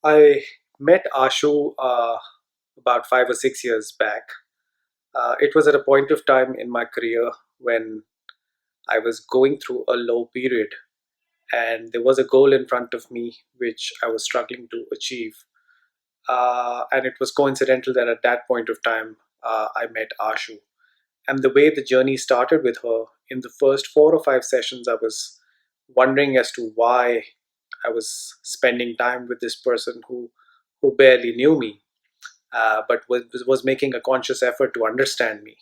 I met Ashu about 5 or 6 years back. It was at a point of time in my career when I was going through a low period, and there was a goal in front of me which I was struggling to achieve. And it was coincidental that at that point of time, I met Ashu. And the way the journey started with her, in the first 4 or 5 sessions, I was wondering as to why I was spending time with this person who barely knew me, but was making a conscious effort to understand me.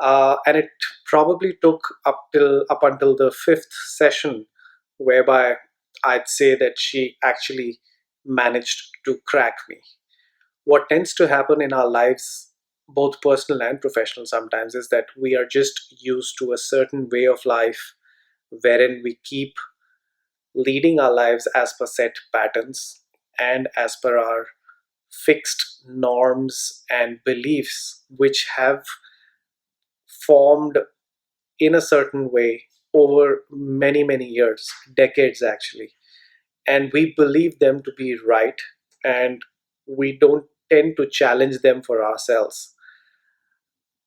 And it probably took up until the fifth session, whereby I'd say that she actually managed to crack me. What tends to happen in our lives, both personal and professional, sometimes is that we are just used to a certain way of life wherein we keep leading our lives as per set patterns and as per our fixed norms and beliefs, which have formed in a certain way over many, many years, decades actually. And we believe them to be right, and we don't tend to challenge them for ourselves.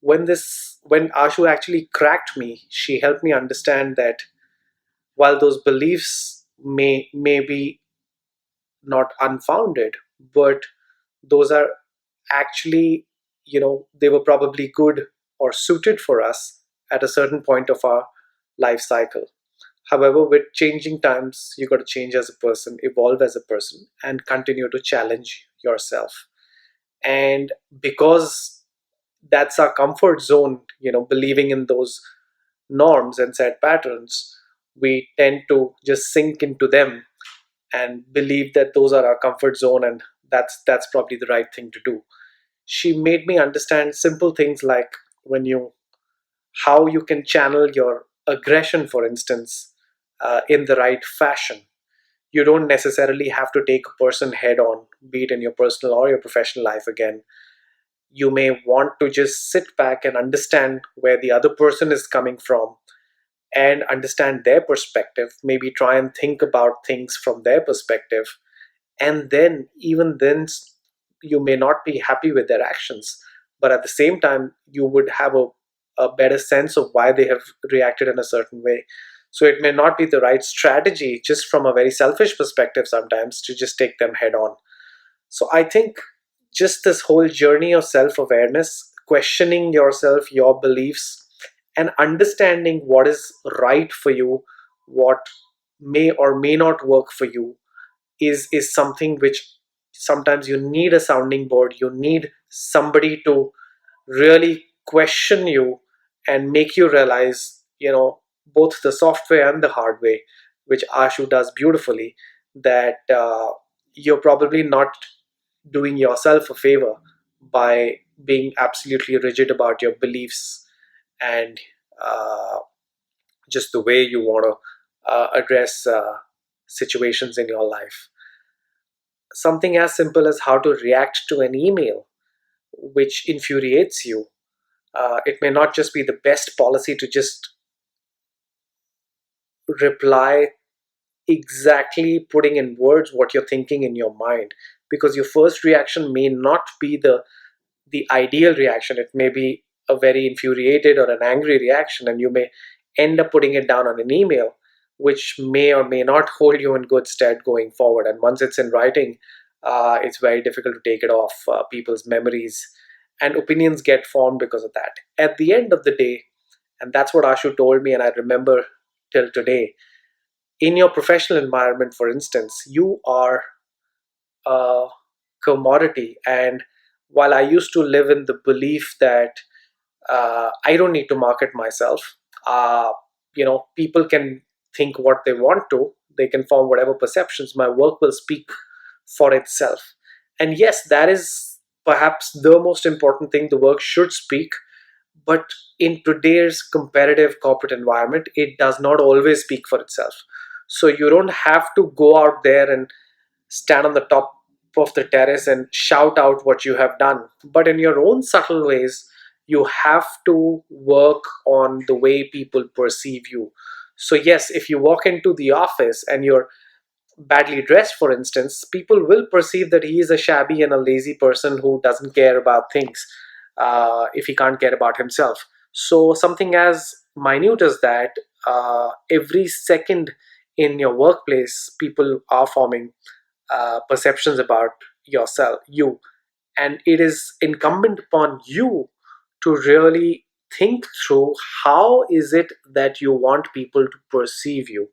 When Ashu actually cracked me, she helped me understand that while those beliefs may be not unfounded, but those are actually, they were probably good or suited for us at a certain point of our life cycle. However, with changing times, you got to change as a person, evolve as a person, and continue to challenge yourself. And because that's our comfort zone, believing in those norms and set patterns, we tend to just sink into them and believe that those are our comfort zone, and that's probably the right thing to do. She made me understand simple things like when you how you can channel your aggression, for instance, in the right fashion. You don't necessarily have to take a person head on, be it in your personal or your professional life. Again, you may want to just sit back and understand where the other person is coming from and understand their perspective, maybe try and think about things from their perspective. And then, even then, you may not be happy with their actions, but at the same time, you would have a better sense of why they have reacted in a certain way. So it may not be the right strategy, just from a very selfish perspective, sometimes to just take them head on. So I think just this whole journey of self awareness, questioning yourself, your beliefs, and understanding what is right for you, what may or may not work for you, is something which sometimes you need a sounding board. You need somebody to really question you and make you realize, both the software and the hard way, which Ashu does beautifully, that you're probably not doing yourself a favor by being absolutely rigid about your beliefs and uh, just the way you want to address situations in your life. Something as simple as how to react to an email which infuriates you. It may not just be the best policy to just reply exactly putting in words what you're thinking in your mind, because your first reaction may not be the ideal reaction. It may be a very infuriated or an angry reaction, and you may end up putting it down on an email, which may or may not hold you in good stead going forward. And once it's in writing, it's very difficult to take it off people's memories, and opinions get formed because of that. At the end of the day, and that's what Ashu told me, and I remember till today, in your professional environment, for instance, you are a commodity. And while I used to live in the belief that I don't need to market myself, people can think what they want to, they can form whatever perceptions, my work will speak for itself. And yes, that is perhaps the most important thing, the work should speak. But in today's competitive corporate environment, it does not always speak for itself. So you don't have to go out there and stand on the top of the terrace and shout out what you have done. But in your own subtle ways, you have to work on the way people perceive you. So, yes, if you walk into the office and you're badly dressed, for instance, people will perceive that he is a shabby and a lazy person who doesn't care about things, if he can't care about himself. So, something as minute as that, every second in your workplace, people are forming perceptions about you, and it is incumbent upon you to really think through how is it that you want people to perceive you.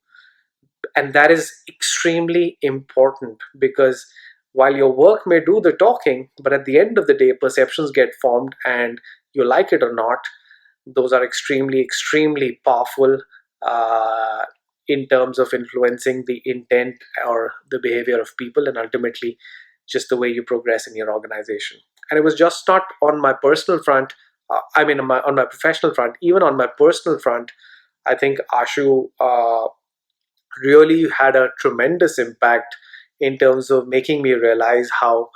And that is extremely important, because while your work may do the talking, but at the end of the day perceptions get formed, and you like it or not, those are extremely powerful, uh, in terms of influencing the intent or the behavior of people, and ultimately just the way you progress in your organization. And it was just not on my personal front, I mean on my professional front, even on my personal front. I think Ashu really had a tremendous impact in terms of making me realize how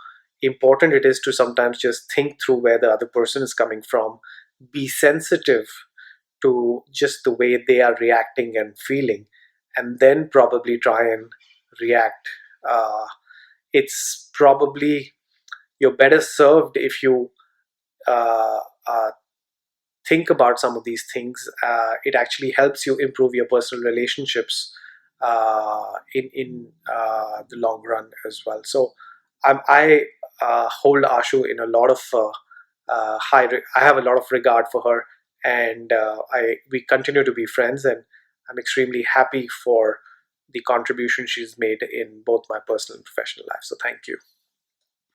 important it is to sometimes just think through where the other person is coming from, be sensitive to just the way they are reacting and feeling, and then probably try and react. Uh, it's probably you're better served if you uh, uh, think about some of these things. It actually helps you improve your personal relationships in the long run as well. So I hold Ashu in a lot of I have a lot of regard for her, and I we continue to be friends, and I'm extremely happy for the contribution she's made in both my personal and professional life. So thank you.